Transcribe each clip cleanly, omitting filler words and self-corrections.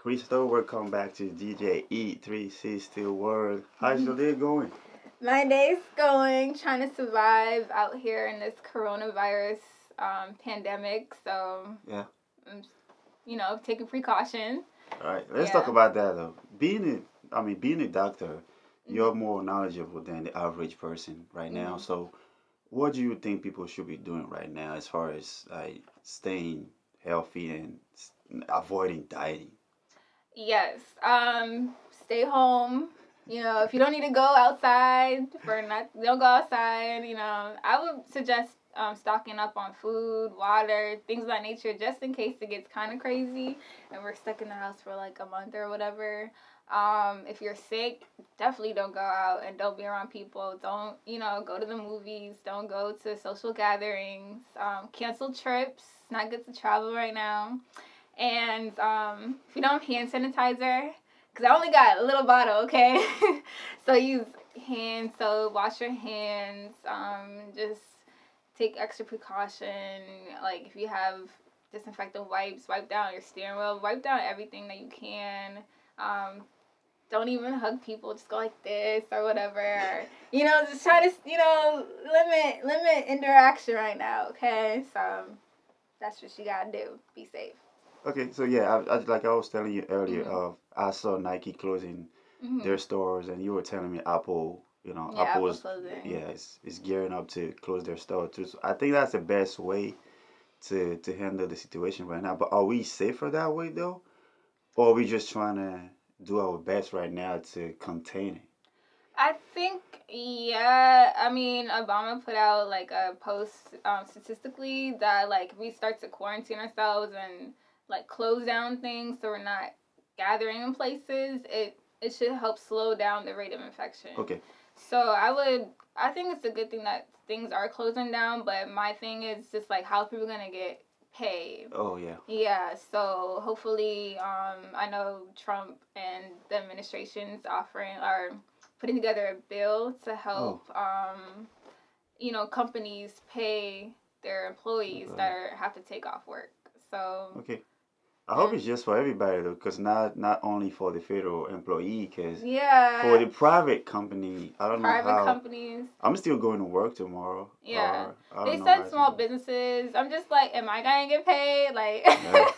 Crystal, welcome back to DJ E360 World. How's your day going? My day's going, trying to survive out here in this coronavirus pandemic. So, Yeah. I'm, taking precautions. All right, let's talk Yeah. about that though. Being a doctor, you're Mhm. more knowledgeable than the average person right now. Mhm. So, what do you think people should be doing right now as far as staying healthy and avoiding dieting? Yes. Stay home. If you don't need to go outside don't go outside. I would suggest stocking up on food, water, things of that nature, just in case it gets kind of crazy and we're stuck in the house for like a month or whatever. If you're sick, definitely don't go out and don't be around people. Don't, go to the movies. Don't go to social gatherings. Cancel trips. It's not good to travel right now. And if you don't have hand sanitizer, because I only got a little bottle, okay? So use hand soap, wash your hands, just take extra precaution. Like if you have disinfectant wipes, wipe down your steering wheel, wipe down everything that you can. Um, don't even hug people, just go like this or whatever. Just try to, limit interaction right now, okay? So that's what you gotta do. Be safe. Okay, so yeah, like I was telling you earlier, Mhm. I saw Nike closing their Mhm. stores, and you were telling me Apple, Yeah, Apple apple is, closing. yeah, is gearing up to close their store too. So I think that's the best way to handle the situation right now. But are we safer that way though, or are we just trying to do our best right now to contain it? I think, yeah. I mean, Obama put out like a post statistically that like if we start to quarantine ourselves and like close down things so we're not gathering in places, it should help slow down the rate of infection. Okay. So I think it's a good thing that things are closing down, but my thing is just like how people gonna get paid. Oh yeah. Yeah, so hopefully, I know Trump and the administration's offering or putting together a bill to Oh. help, companies pay their employees that have to take off work. So, Okay. I hope yeah. it's just for everybody though, because not only for the federal employee, because for Yeah, the private company, I don't know private how. companies. I'm still going to work tomorrow, Yeah. or I They don't know how said it's small going. businesses. I'm just like, am I gonna get paid? Like, Yeah.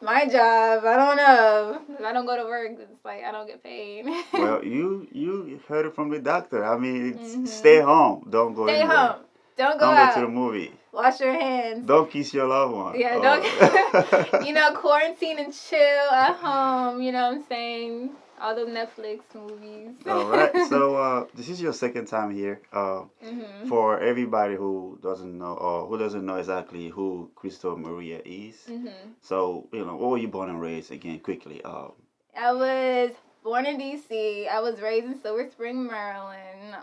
my job, I don't know. If I don't go to work, it's like I don't get paid. Well, you heard it from the doctor. I mean, stay Mhm. home. Don't go Stay anywhere. home. Don't go Don't go to the out. movie. Wash your hands. Don't kiss your loved one. Yeah, don't. Oh. Quarantine and chill at home. You know what I'm saying? All those Netflix movies. All right. So this is your second time here. Mhm. For everybody who doesn't know or who doesn't know exactly who Crystal Maria is, Mhm. so where were you born and raised again? Quickly. I was born in D.C. I was raised in Silver Spring, Maryland,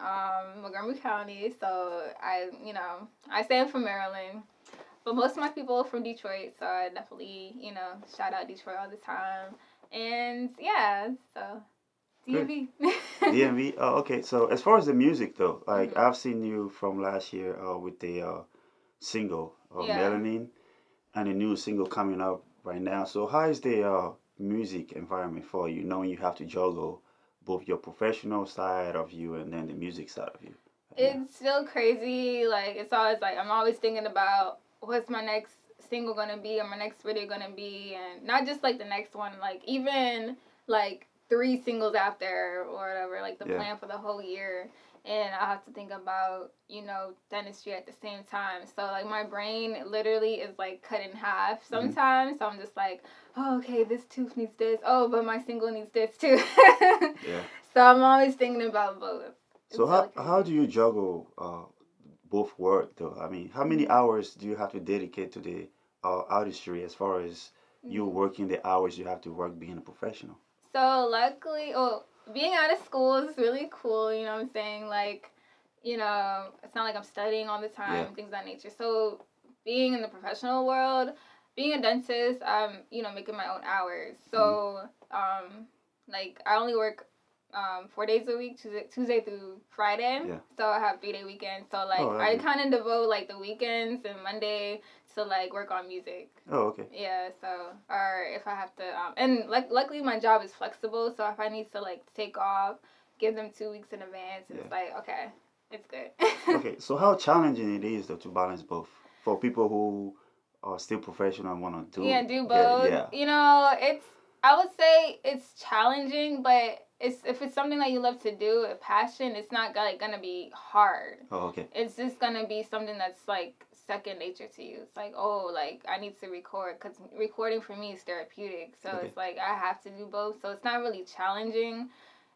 Montgomery County. So I say I'm from Maryland. But most of my people are from Detroit, so I definitely, shout out Detroit all the time. And yeah, so Good. DMV. DMV. Oh, okay. So as far as the music though, like Mhm. I've seen you from last year with the single Yeah. Melanin and a new single coming up right now. So how is the music environment for you, knowing you have to juggle both your professional side of you and then the music side of you? Yeah. It's still crazy. Like, it's always like, I'm always thinking about what's my next single gonna be or my next video gonna be. And not just like the next one, like, even like 3 singles after or whatever, like the Yeah. plan for the whole year. And I have to think about, dentistry at the same time. So, like, my brain literally is like cut in half sometimes. So, I'm just like, oh, okay, this tooth needs this. Oh, but my single needs this too. Yeah. So, I'm always thinking about both. So It's really how crazy. do you juggle both work though? I mean, how many hours do you have to dedicate to the artistry as far as you Mm-hmm. working the hours you have to work being a professional? So luckily, being out of school is really cool. You know what I'm saying? Like, it's not like I'm studying all the Yeah. time, things of that nature. So being in the professional world, being a dentist, I'm making my own hours. Hmm. So like I only work 4 days a week, Tuesday through Friday. Yeah. So I have 3-day weekends. So like Oh, I that's kind of devote like the weekends and Monday to like work on music. oh, okay. Yeah. So or if I have to, and like luckily my job is flexible. So if I need to like take off, give them 2 weeks in advance. Yeah. It's like okay, it's good. Okay, so how challenging it is though to balance both for people who are still professional and want to Yeah, do get both. yeah. You know, it's I would say it's challenging, but it's if it's something that you love to do, a passion, it's not like gonna be hard. Oh, okay. It's just gonna be something that's like second nature to you. It's like, oh, like I need to record because recording for me is therapeutic. So Okay. it's like I have to do both. So it's not really challenging.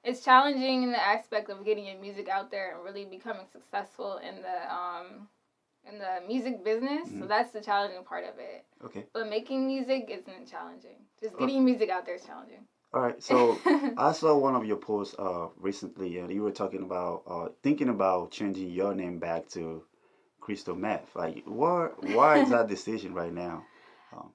It's challenging in the aspect of getting your music out there and really becoming successful in the music business. So that's the challenging part of it. Okay. But making music isn't challenging. Just getting music out there is challenging. All right. So I saw one of your posts recently, and you were talking about thinking about changing your name back to Crystal Meth. Like, why is that decision right now?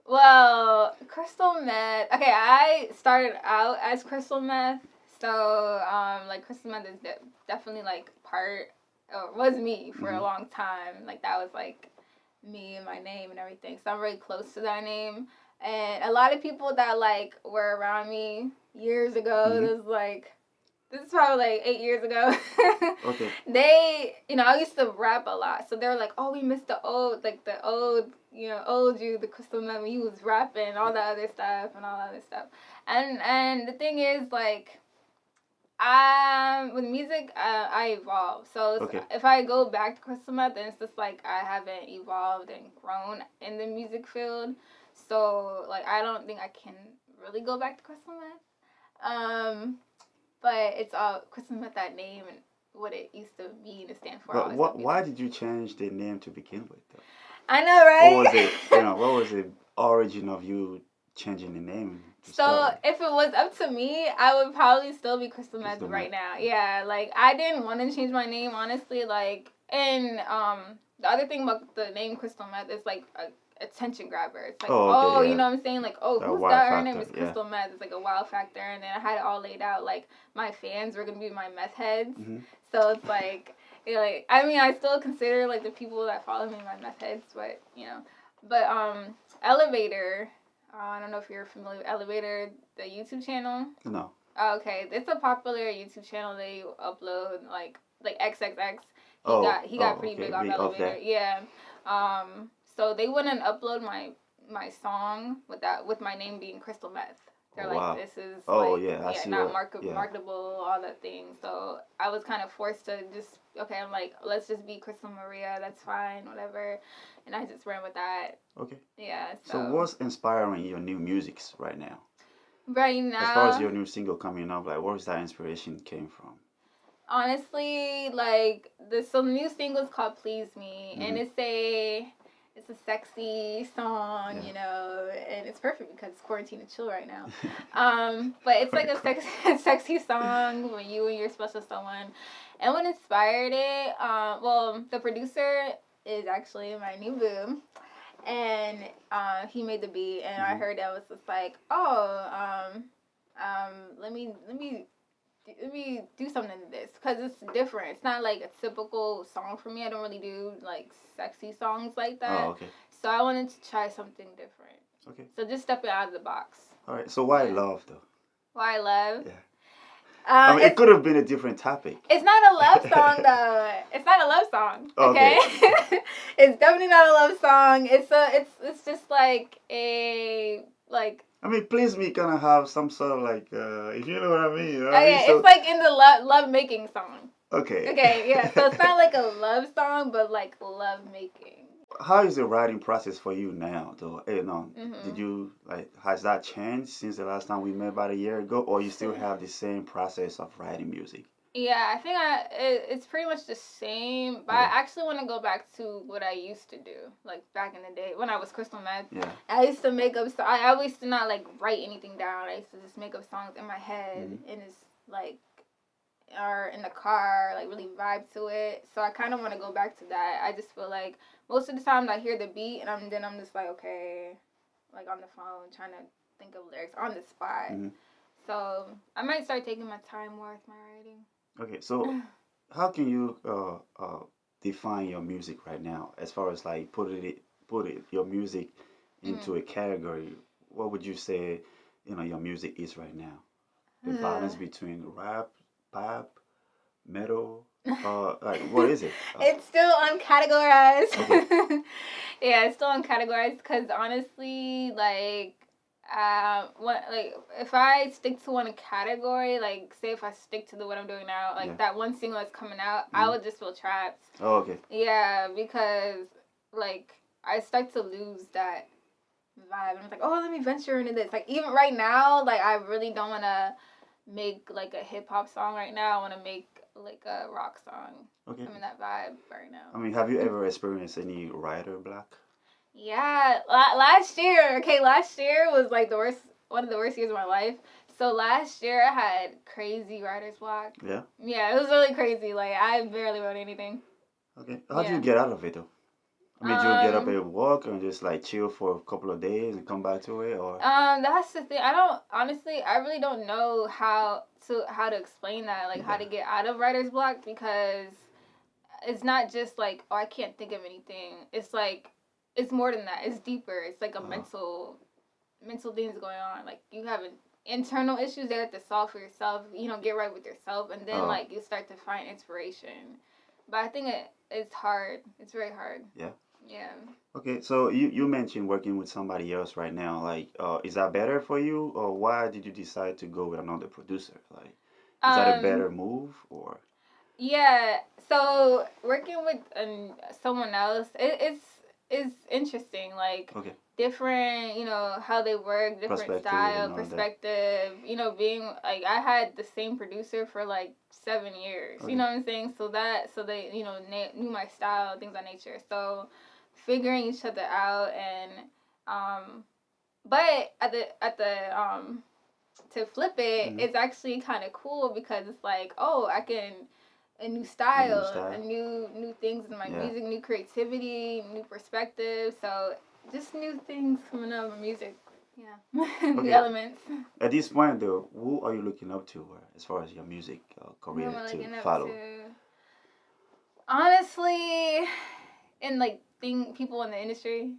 Well, crystal meth. Okay, I started out as crystal meth. So, like crystal meth is definitely like part or was me for a long time. Like that was like me and my name and everything. So I'm very close to that name. And a lot of people that like were around me years ago, this is probably like 8 years ago. Okay. They, I used to rap a lot. So they were like, oh, we missed the old, old you, the crystal meth when you was rapping, all that other stuff and all that other stuff. And the thing is, like, with music, I evolve. So if I go back to crystal meth, then it's just like I haven't evolved and grown in the music field. So like I don't think I can really go back to crystal meth. But it's all crystal meth, that name and what it used to mean to stand for. But why did you change the name to begin with, though? I know, right? What was it? What was the origin of you changing the name? So if it was up to me, I would probably still be crystal meth right now. Yeah, like I didn't want to change my name, honestly. Like, and the other thing about the name crystal meth is like a attention grabber. It's like, you know what I'm saying? Like, oh, who's that? Her name is crystal meth. It's like a wow factor. And then I had it all laid out. Like my fans were gonna be my meth heads. So it's like, I mean, I still consider like the people that follow me my meth heads, but Elevator. I don't know if you're familiar with Elevator, the YouTube channel. No. Okay, it's a popular YouTube channel. They upload like XXX. He got pretty big off Elevator. Yeah. So they wouldn't upload my song with my name being Crystal Meth. They're like, this is not marketable, all that thing. So I was kind of forced to just I'm like, let's just be Crystal Maria. That's fine, whatever. And I just ran with that. Okay. Yeah. So what's inspiring your new musics right now? Right now, as far as your new single coming up, like where's that inspiration came from? Honestly, like the new single is called "Please Me," and it's a sexy song, and it's perfect because it's quarantine and chill right now. But it's like a sexy song when you and your special someone. And what inspired it? The producer is actually my new boo. And he made the beat, and I heard that was just like, let me do something to this because it's different. It's not like a typical song for me. I don't really do like sexy songs like that. Oh, okay. So I wanted to try something different. Okay. So just stepping out of the box. All right. So why love though? Why love? Yeah. I mean, it could have been a different topic. It's not a love song, though. It's not a love song. Okay. It's definitely not a love song. It's just like a like. I mean, Please Me kind of have some sort of like, if you know what I mean. Okay, it's like in the love making song. Okay. Okay, yeah. So it's not like a love song, but like love making. How is the writing process for you now, though? Did you has that changed since the last time we met about a year ago, or you still have the same process of writing music? Yeah, I think it's pretty much the same, but I actually want to go back to what I used to do, like back in the day when I was Crystal Meth. Yeah. I used to make up. I always used to not like write anything down. I used to just make up songs in my head and just like, or in the car, like really vibe to it. So I kind of want to go back to that. I just feel like most of the time I hear the beat and I'm just like, okay, like on the phone trying to think of lyrics on the spot. So I might start taking my time more with my writing. Okay, so how can you define your music right now as far as like put it your music into Mm. a category? What would you say, your music is right now? The balance between rap, pop, metal, like what is it? It's still uncategorized. Okay. Yeah, it's still uncategorized because honestly, like, what like if I stick to one category, like say if I stick to the what I'm doing now, like Yeah. that one single that's coming out, I Mhm. would just feel trapped. Oh, okay. Yeah, because like I start to lose that vibe. And it's like, oh, let me venture into this. Like even right now, like I really don't want to make like a hip hop song right now. I want to make like a rock song. Okay. I'm in that vibe right I now. mean, have you ever experienced any writer block? Yeah, last year. Okay, last year was like the worst, one of the worst years of my life. So last year I had crazy writer's block. Yeah. Yeah, it was really crazy. Like I barely wrote anything. Okay. How do you Yeah. get out of it though? I mean, do you get up Um. and walk and just like chill for a couple of days and come back to it, or? That's the thing. I don't honestly. I really don't know how to explain that. Like how Yeah. to get out of writer's block because it's not just like oh I can't think of anything. It's like it's more than that. It's deeper. It's like a mental things going on. Like you have internal issues that you have to solve for yourself. Get right with yourself, and then Oh. like you start to find inspiration. But I think it's hard. It's very hard. Yeah. Yeah. Okay, so you mentioned working with somebody else right now. Like, is that better for you, or why did you decide to go with another producer? Like, is that a Um. better move, or? Yeah. So working with someone else, it's interesting. Like Okay. different, how they work, different Perspective style, and all that. perspective. Being like I had the same producer for like 7 years. You Okay. know what I'm saying? So they knew my style, things of nature. So figuring each other out and but at the to flip it, Mm-hmm. it's actually kind of cool because it's like, oh, I can a new A new style, a style. new things in my Yeah. music, new creativity, new perspective. So just new things coming out of my music. Yeah, new Okay. elements. At this point, though, who are you looking up to, as far as your music Who am career I to looking up follow? to? Honestly, in like people in the industry,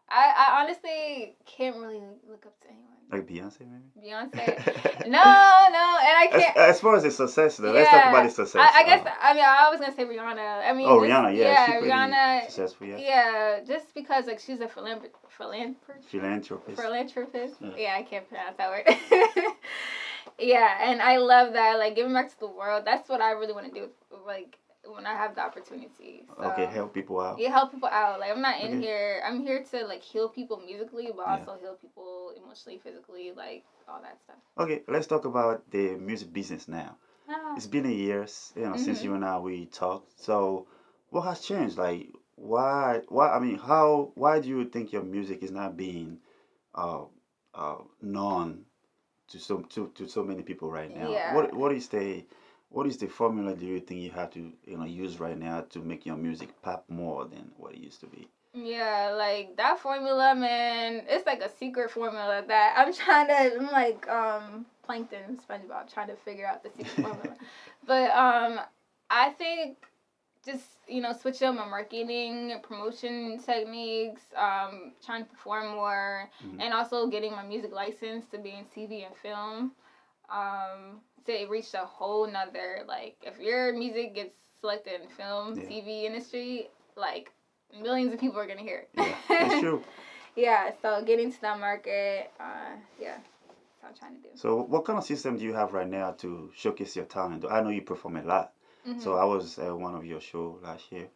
I honestly can't really look up to anyone. Like Beyonce, maybe. Beyonce. No, and I can't. As far as the success, though, let's talk about Yeah, the success. I guess I mean I was gonna say Rihanna. I mean Oh, just Rihanna, yeah, she yeah, pretty Rihanna. successful, yeah. Yeah, just because like she's a Philanthropist. philanthropist. Yeah. Yeah, I can't pronounce that word. Yeah, and I love that. Like giving back to the world. That's what I really want to do. Like when I have the opportunity. So, Okay, help people out. yeah, help people out. Like I'm not in Okay. here. I'm here to like heal people musically, but Yeah. also heal people emotionally, physically, like all that stuff. Okay, let's talk about the music business now. Ah. It's been a year, since you and I we talked. So, what has changed? Like, why? I mean, why do you think your music is not being known to so many people right now? Yeah. What is the formula do you think you have to use right now to make your music pop more than what it used to be? Yeah, like that formula, man, it's like a secret formula that I'm like Plankton, SpongeBob, trying to figure out the secret formula. But I think just, switching up my marketing, promotion techniques, trying to perform more, Mhm. and also getting my music license to be in TV and film. To reach a whole nother, like, if your music gets selected in film, Yeah. TV industry, like, millions of people are gonna hear it. Yeah, it's true. Yeah, so getting to that market, yeah, that's what I'm trying to do. So, what kind of system do you have right now to showcase your talent? I know you perform a lot. So, Mm-hmm. I was at one of your shows last year.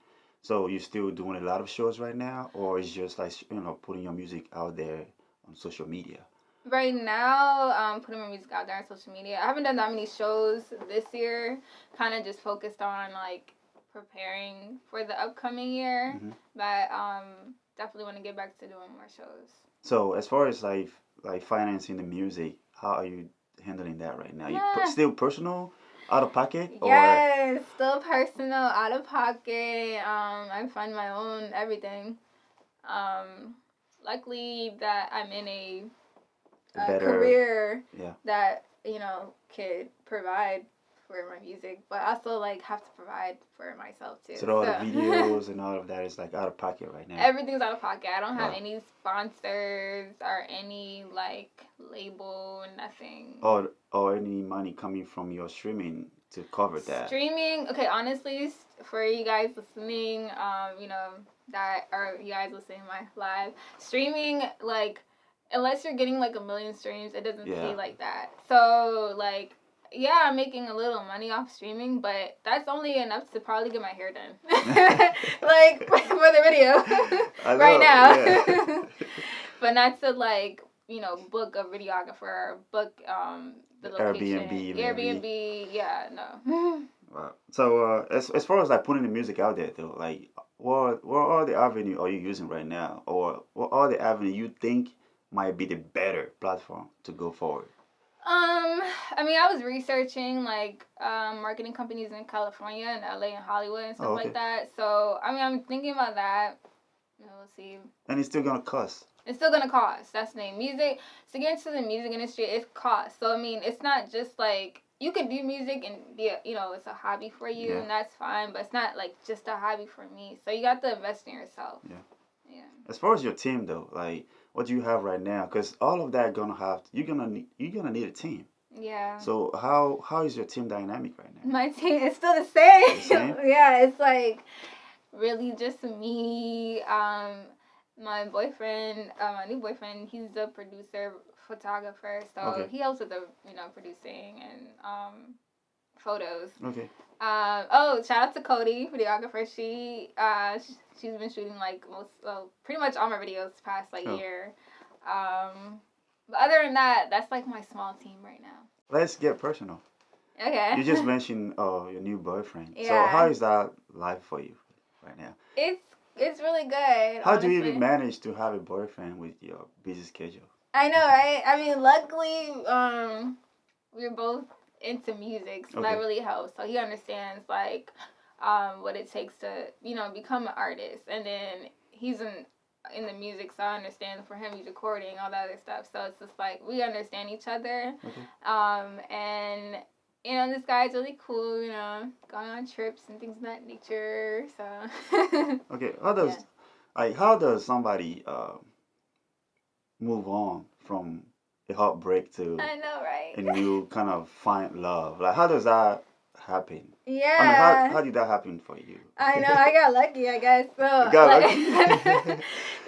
So, you still doing a lot of shows right now, or it's just like putting your music out there on social media? Right now, putting my music out there on social media. I haven't done that many shows this year. Kind of just focused on like preparing for the upcoming year, Hmm. but definitely want to get back to doing more shows. So, as far as like financing the music, how are you handling that right now? You Nah. still personal, out of pocket, or Yes, still personal, out of pocket. I fund my own everything. Luckily that I'm in a better career yeah. that could provide for my music, but also like have to provide for myself too. So all the videos and all of that is like out of pocket right now. Everything's out of pocket. I don't have Wow. any sponsors or any like label, nothing. Or any money coming from your streaming to cover that. Streaming, okay, honestly, for you guys listening, that are you guys listening to my live streaming, like unless you're getting like 1 million streams, it doesn't pay like that. So like, yeah, I'm making a little money off streaming, but that's only enough to probably get my hair done, like for the video right now. Yeah. But not to like book a videographer or book the location. Airbnb, yeah, no. Wow. So as far as like putting the music out there though, like what are the avenue are you using right now, or what are the avenue you think might be the better platform to go forward? I mean, I was researching like marketing companies in California and LA and Hollywood and stuff like that. So I mean, I'm thinking about that. We'll see. And it's still gonna cost. It's still gonna cost. That's the name. Music. To get into the music industry, it costs. So I mean, it's not just like you can do music and be it's a hobby for you and that's fine. But it's not like just a hobby for me. So you got to invest in yourself. Yeah. Yeah. As far as your team though, like what do you have right now? Because all of that you're gonna need a team. Yeah. So how is your team dynamic right now? My team is still the same. The same? Yeah, it's like really just me. My boyfriend, my new boyfriend, he's the producer, photographer, so he helps with the producing and photos. Okay. Shout out to Cody, videographer. She's been shooting like pretty much all my videos past year. But other than that, that's like my small team right now. Let's get personal. Okay. You just mentioned your new boyfriend. Yeah. So how is that life for you right now? It's really good. How honestly. do you even manage to have a boyfriend with your busy schedule? I know, right? I mean, luckily, we're both into music, so that really helps. So he understands like what it takes to become an artist, and then he's in the music, so I understand for him he's recording all that other stuff. So it's just like we understand each other, and this guy's really cool. Going on trips and things of that nature. So okay, how does somebody move on from a heartbreak to I know, right? a new kind of find love? Like how does that happen? Yeah. I mean, how did that happen for you? I know, I got lucky, I guess. So, you got lucky?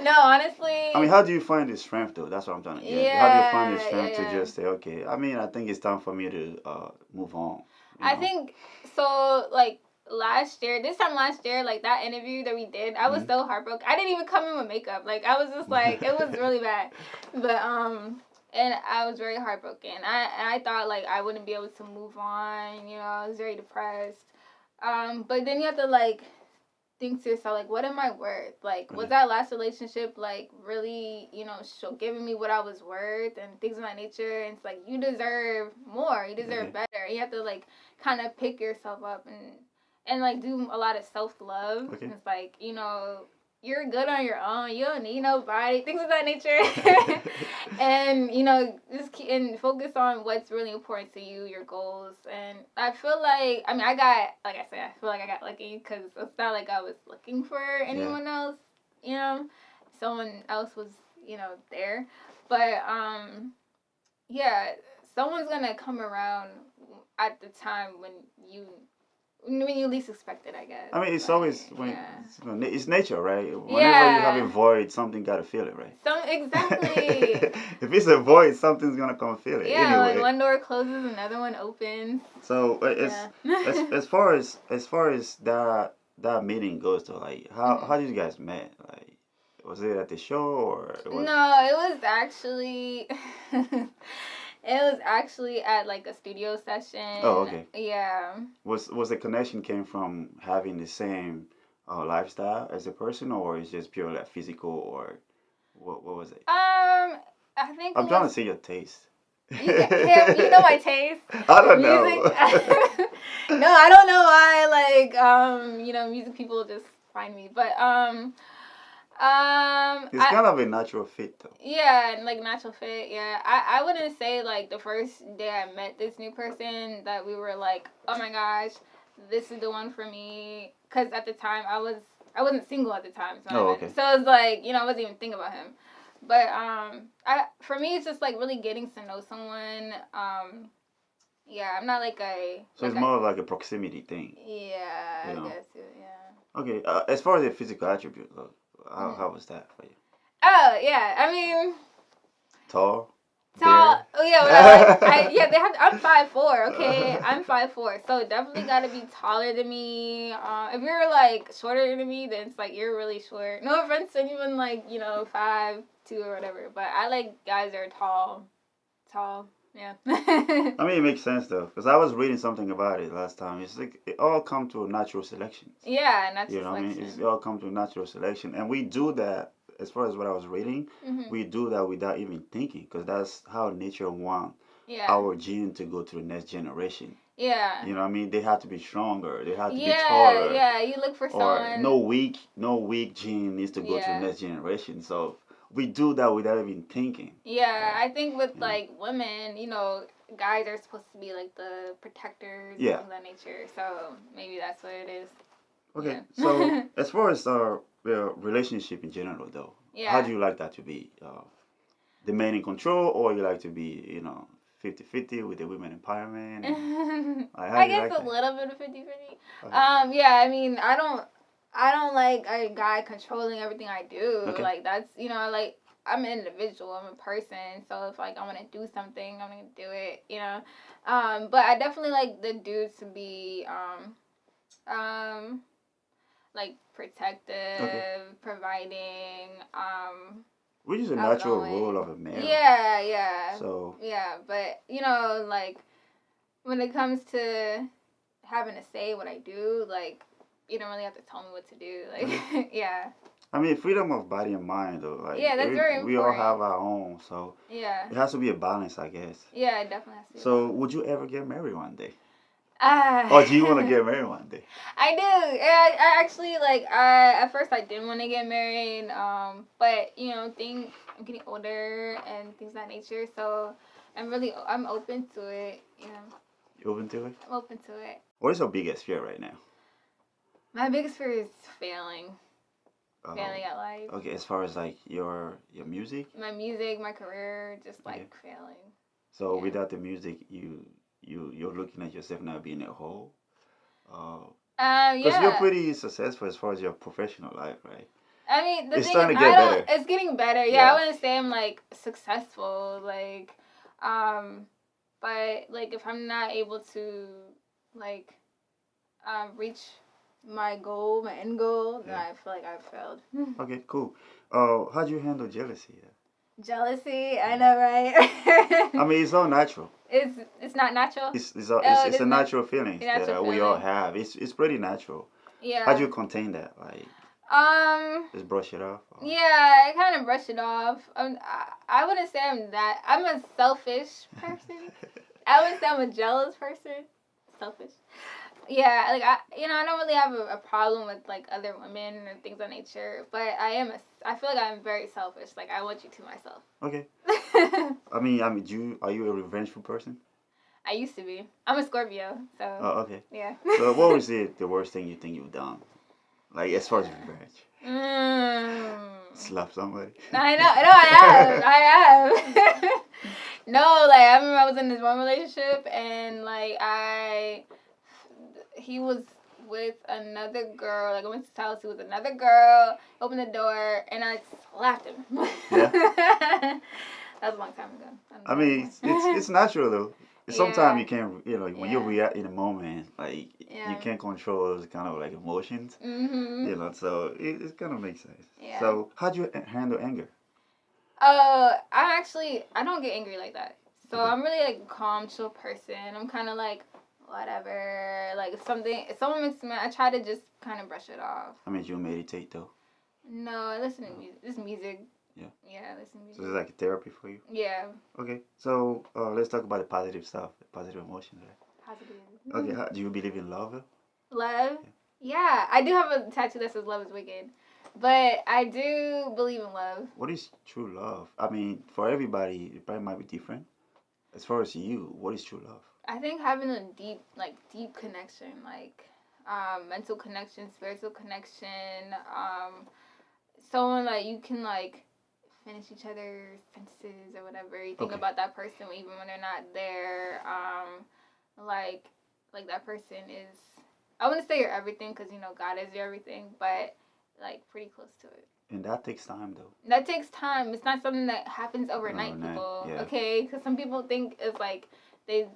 No, honestly. I mean, how do you find the strength, though? That's what I'm trying to get. Yeah, How do you find the strength to just say, okay, I mean, I think it's time for me to move on? I think, so, like, this time last year, like, that interview that we did, I was so heartbroken. I didn't even come in with makeup. Like, I was just like, it was really bad. But, and I was very heartbroken. I thought, like, I wouldn't be able to move on. I was very depressed. But then you have to, like, think to yourself, like, what am I worth? Like, was that last relationship, like, really, giving me what I was worth and things of that nature? And it's like, you deserve more. You deserve better. You have to, like, kind of pick yourself up and like, do a lot of self-love. And it's like, you're good on your own. You don't need nobody. Things of that nature. And, just keep and focus on what's really important to you, your goals. And I feel like, I mean, I feel like I got lucky because it's not like I was looking for anyone else, Someone else was, there. But, someone's going to come around at the time when you least expect it, I guess. I mean, it's always it's nature, right? Whenever you have a void, something gotta fill it, right? Exactly. If it's a void, something's gonna come fill it. Yeah, anyway. when one door closes, another one opens. So as far as that meeting goes to, like, how did you guys met? Like, was it at the show or? No, it was actually. It was actually at like a studio session. Oh, okay. Yeah. Was the connection came from having the same lifestyle as a person, or is just purely like physical, or what was it? I think I'm trying to see your taste. You know my taste. I don't know. No, I don't know why. Like music people just find me, but It's kind of a natural fit, though. Yeah, and like natural fit. Yeah, I wouldn't say like the first day I met this new person that we were like, oh my gosh, this is the one for me. Cause at the time I wasn't single at the time, so Oh, okay. so it was like I wasn't even thinking about him. But for me it's just like really getting to know someone. Yeah, I'm not like a. So it's more of like a proximity thing. Yeah, You I know? guess yeah. Okay. As far as the physical attribute, though, Mm-hmm. how was that for you? Oh yeah, I mean. Tall. Tall. Bear. Oh yeah, well, yeah. They have. I'm 5'4". Okay, I'm 5'4", so definitely got to be taller than me. If you're like shorter than me, then it's like you're really short. No offense to anyone like 5'2" or whatever, but I like guys that are tall. Tall. Yeah. I mean, it makes sense though, because I was reading something about it last time. It's like it all come to natural selection. Yeah, natural You know what I mean? selection. It all come to natural selection, and we do that. As far as what I was reading, we do that without even thinking, because that's how nature wants our gene to go to the next generation. Yeah. You know what I mean? They have to be stronger. They have to be Yeah, taller. yeah. You look for Or someone. no weak gene needs to go to the next generation. So we do that without even thinking. Yeah, I think with like women, guys are supposed to be like the protectors and things of that nature. So maybe that's what it is. Okay, Yeah. so as far as our relationship in general, though, how do you like that to be? The man in control, or you like to be, 50-50 with the women empowerment? Like, how I do you guess like a that? little bit of 50-50. Okay. Yeah, I mean, I don't like a guy controlling everything I do. Okay. Like that's, like I'm an individual, I'm a person, so if like I want to do something, I'm gonna do it. But I definitely like the dudes to be like protective, providing, which is a natural role of a male. Yeah, yeah. So yeah, but like when it comes to having to say what I do, like you don't really have to tell me what to do. Like yeah. I mean, freedom of body and mind, though. Like, yeah, that's very important. We all have our own, so yeah, it has to be a balance, I guess. Yeah, it definitely has to be. So, would you ever get married one day? Or Or do you want to get married one day? I do. I actually like. At first I didn't want to get married. But I'm getting older and things of that nature. So I'm open to it. You open to it? I'm open to it. What is your biggest fear right now? My biggest fear is failing. Failing at life. Okay, as far as like your music. My music, my career, just like failing. So without the music, you're looking at yourself now being a whole. Because you're pretty successful as far as your professional life, right? I mean, it's starting to get better. It's getting better. Yeah, I wouldn't say I'm like successful, like, but like if I'm not able to like reach my goal, my end goal, then I feel like I've failed. Okay, cool. How do you handle jealousy? Jealousy, I know, right? I mean, it's all natural. It's not natural. It's a natural feeling that we all have. It's pretty natural. Yeah. How do you contain that? Like, just brush it off. Or? Yeah, I kind of brush it off. I wouldn't say I'm that. I'm a selfish person. I wouldn't say I'm a jealous person. Selfish. Yeah, like I don't really have a problem with like other women or things of that nature, but I feel like I'm very selfish. Like I want you to myself. Okay. I mean, are you a revengeful person? I used to be. I'm a Scorpio, so. Oh, okay. Yeah. So what was the worst thing you think you've done? Like as far as revenge? Slap somebody? I have. No, like I remember I was in this one relationship and like he was with another girl. Like I went to his house, he was another girl. Opened the door and I slapped him. Yeah. That was a long time ago. I mean, it's natural though. Sometimes you can't, when you react in a moment, like you can't control those kind of like emotions. Mm-hmm. So it kind of makes sense. Yeah. So how do you handle anger? I don't get angry like that. So I'm really like a calm, chill person. I'm kind of like whatever. Like if someone makes me mad, I try to just kind of brush it off. I mean, you meditate though. No, I listen to music. This music. Yeah. Yeah, I listen to music. So it's like a therapy for you. Yeah. Okay, so let's talk about the positive stuff, the positive emotions, right? Positive. Okay, do you believe in love? Love? Yeah, I do have a tattoo that says "Love is wicked," But I do believe in love. What is true love? I mean, for everybody, it probably might be different. As far as you, what is true love? I think having a deep connection, like mental connection, spiritual connection, someone that you can like finish each other's sentences or whatever. You think Okay. about that person even when they're not there. Like that person is. I wouldn't say you're everything because you know God is your everything, but like pretty close to it. And that takes time, though. That takes time. It's not something that happens overnight, Overnight, people. yeah. Okay, because some people think it's like they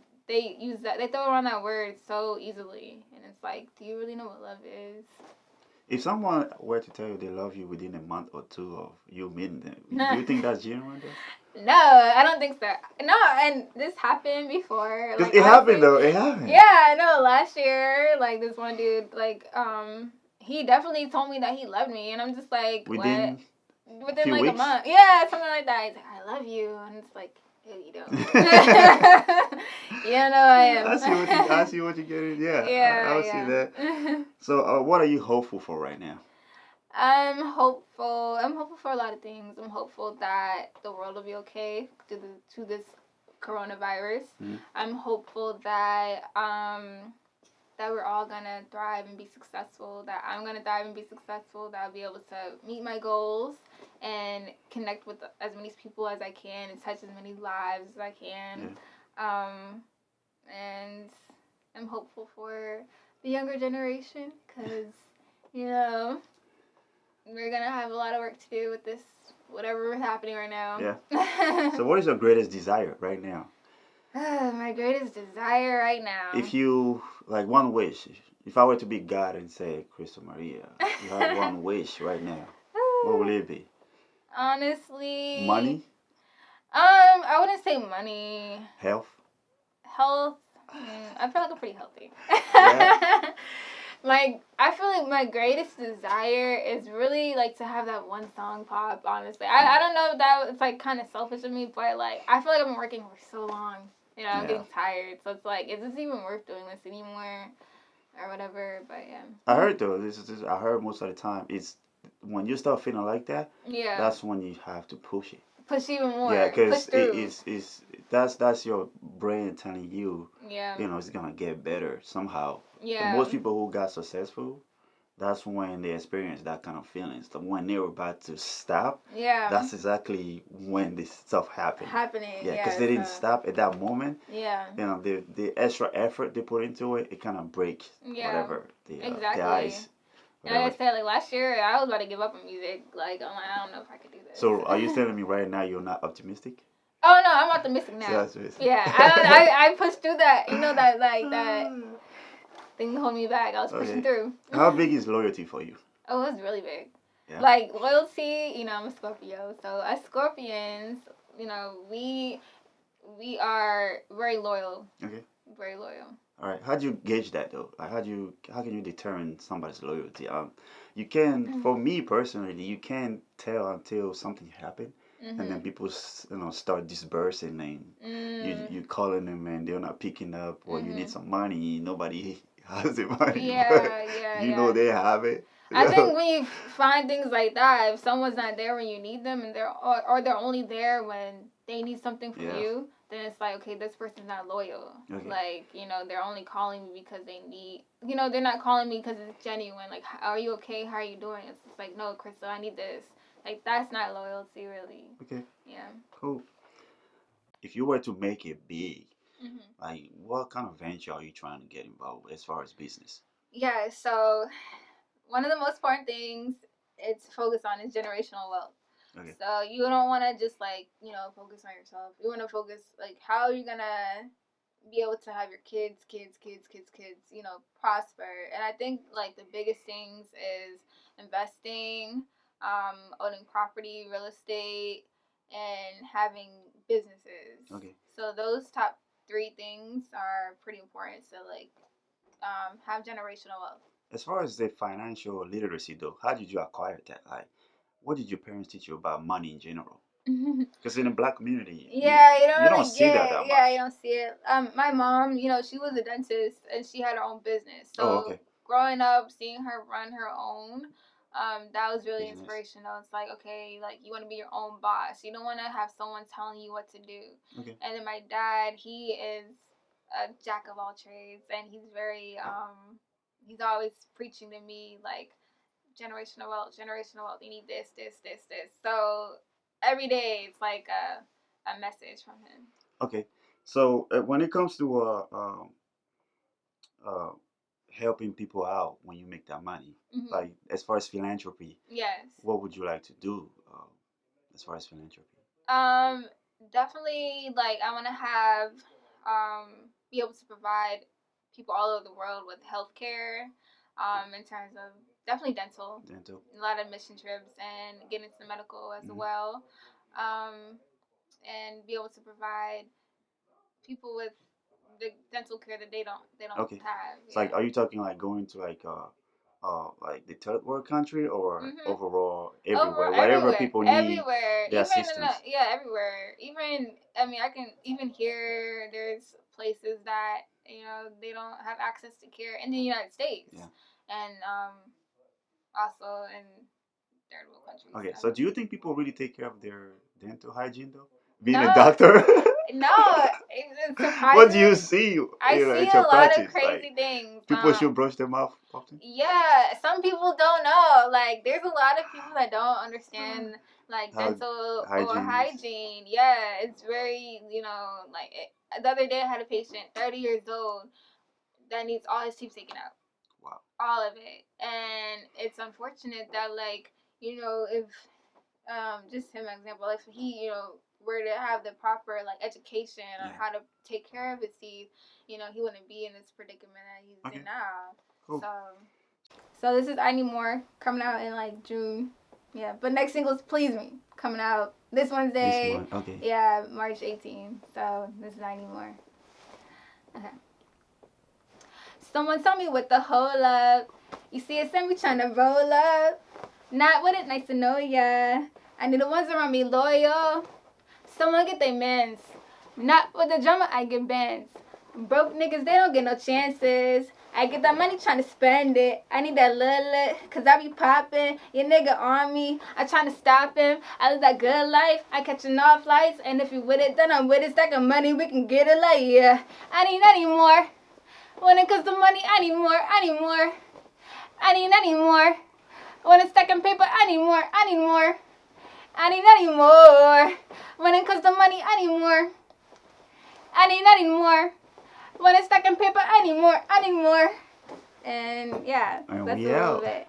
use that, they throw around that word so easily, and it's like, do you really know what love is? If someone were to tell you they love you within a month or two of you meeting them, do you think that's genuine, though? No, I don't think so. No, and this happened before. Because Like, it happened, honestly, though. It happened. yeah, I know. Last year, like this one dude, like he definitely told me that he loved me, and I'm just like, Within what? Within few like weeks? a month, yeah, something like that. He's like, I love you, and it's like, ew, you don't. Yeah, no, I am. I see what you're getting. Yeah, I would see that. Yeah. So, what are you hopeful for right now? I'm hopeful. I'm hopeful for a lot of things. I'm hopeful that the world will be okay to this coronavirus. Mhm. I'm hopeful that that we're all gonna thrive and be successful. That I'm gonna thrive and be successful. That I'll be able to meet my goals and connect with as many people as I can and touch as many lives as I can. And I'm hopeful for the younger generation because you know we're gonna have a lot of work to do with this whatever is happening right now. Yeah. So, what is your greatest desire right now? My greatest desire right now. If you like one wish, if I were to be God and say, Crystal Maria, you have one wish right now, what will it be? Honestly, Money? I wouldn't say money. Health? Health. I feel like I'm pretty healthy. Yeah. I feel like my greatest desire is really like to have that one song pop. Honestly, I don't know if that it's like kind of selfish of me, but like I feel like I've been working for so long. You know, I'm getting tired, so it's like, is this even worth doing this anymore, or whatever? But yeah. I heard though. I heard most of the time. It's when you start feeling like that. Yeah. That's when you have to push it. Push even more. Yeah, because Push through. that's your brain telling you. Yeah. You know, it's gonna get better somehow. Yeah. And most people who got successful, that's when they experience that kind of feelings. So when they were about to stop, Yeah. that's exactly when this stuff happened. Happening. Yeah, because they didn't stop at that moment. Yeah. You know, the extra effort they put into it, it kind of breaks whatever the ice. And like I said, like last year, I was about to give up on music. Like, I'm like, I don't know if I could do this. So, are you telling me right now you're not optimistic? Oh no, I'm optimistic now. Yeah, I pushed through that. You know that thing holding me back. I was pushing through. How big is loyalty for you? Oh, it's really big. Yeah. Like loyalty, you know, I'm a Scorpio, so as Scorpions, you know, we are very loyal. Okay. Very loyal. All right. How do you gauge that though? Like, how can you determine somebody's loyalty? You can, for me personally, you can't tell until something happened. And then people, start dispersing, and you calling them and they're not picking up, or you need some money, nobody has the money. Yeah. You know they have it. I think when you find things like that, if someone's not there when you need them, and they're only there when they need something from you, then it's like, okay, this person's not loyal. Okay. Like, they're only calling me because they need, they're not calling me because it's genuine. Like, are you okay? How are you doing? It's just like, no, Crystal, I need this. Like, that's not loyalty, really. Okay. Yeah. Cool. If you were to make it big, like, what kind of venture are you trying to get involved with as far as business? Yeah, so one of the most important things it's to focus on is generational wealth. Okay. So you don't want to just focus on yourself. You want to focus how are you gonna be able to have your kids, prosper. And I think the biggest things is investing, owning property, real estate, and having businesses. Okay. So those top 3 things are pretty important. So have generational wealth. As far as the financial literacy though, how did you acquire that? Like, what did your parents teach you about money in general? Because in the Black community, you don't see that much. Yeah, you don't see it. My mom, she was a dentist and she had her own business. So growing up, seeing her run her own, That was really business. inspirational. It's like, okay, like you want to be your own boss. You don't want to have someone telling you what to do. Okay. And then my dad, he is a jack of all trades, and he's very he's always preaching to me like generational wealth, generational wealth. You need this, this, this, this. So every day it's like a message from him. Okay. So when it comes to uh, helping people out when you make that money, like as far as philanthropy, Yes. what would you like to do as far as philanthropy? Definitely like I want to have be able to provide people all over the world with healthcare. In terms of definitely dental, Dental. a lot of mission trips and get into medical as well. And be able to provide people with the dental care that they don't Okay. have. It's like, are you talking like going to like the third world country or overall everywhere, Overall, wherever everywhere, people need everywhere, the even assistance? everywhere. Even I mean, I can even hear there's places that they don't have access to care in the United States, Yeah. and also in third world countries. Okay, so do you think people really take care of their dental hygiene though? Being a No, doctor? no, it's surprising. What do you see? I see at a your lot of practice? crazy Like things. people should brush their mouth often. Yeah, some people don't know. Like, there's a lot of people that don't understand like How dental or hygiene is. hygiene. Yeah, it's very like the other day I had a patient, 30 years old, that needs all his teeth taken out. Wow. All of it, and it's unfortunate that like if just him example, if he were to have the proper like education on how to take care of his teeth, he wouldn't be in this predicament that he's in now. Cool. So this is I Need More coming out in like June. Yeah, but next single's Please Me coming out this Wednesday. This one, okay. Yeah, March 18th. So this is I Need More. Okay. Someone tell me what the whole up. You see it, send me trying to roll up. Not with it, nice to know ya. I need the ones around me loyal. Someone get their mans. Not with the drummer, I get bands. Broke niggas, they don't get no chances. I get that money trying to spend it. I need that little, cause I be popping. Your nigga on me. I trying to stop him. I live that good life. I catching off flights. And if you with it, then I'm with it. Stack of money, we can get it like, yeah. I need any more. When it comes to money, I need more. I need more. I need any more. When it's stacking paper, I need more. I need more. I need any more. When it comes to money, I need more. I need any more. When it's stacking paper, I need more. I need more. And yeah, that's a little bit.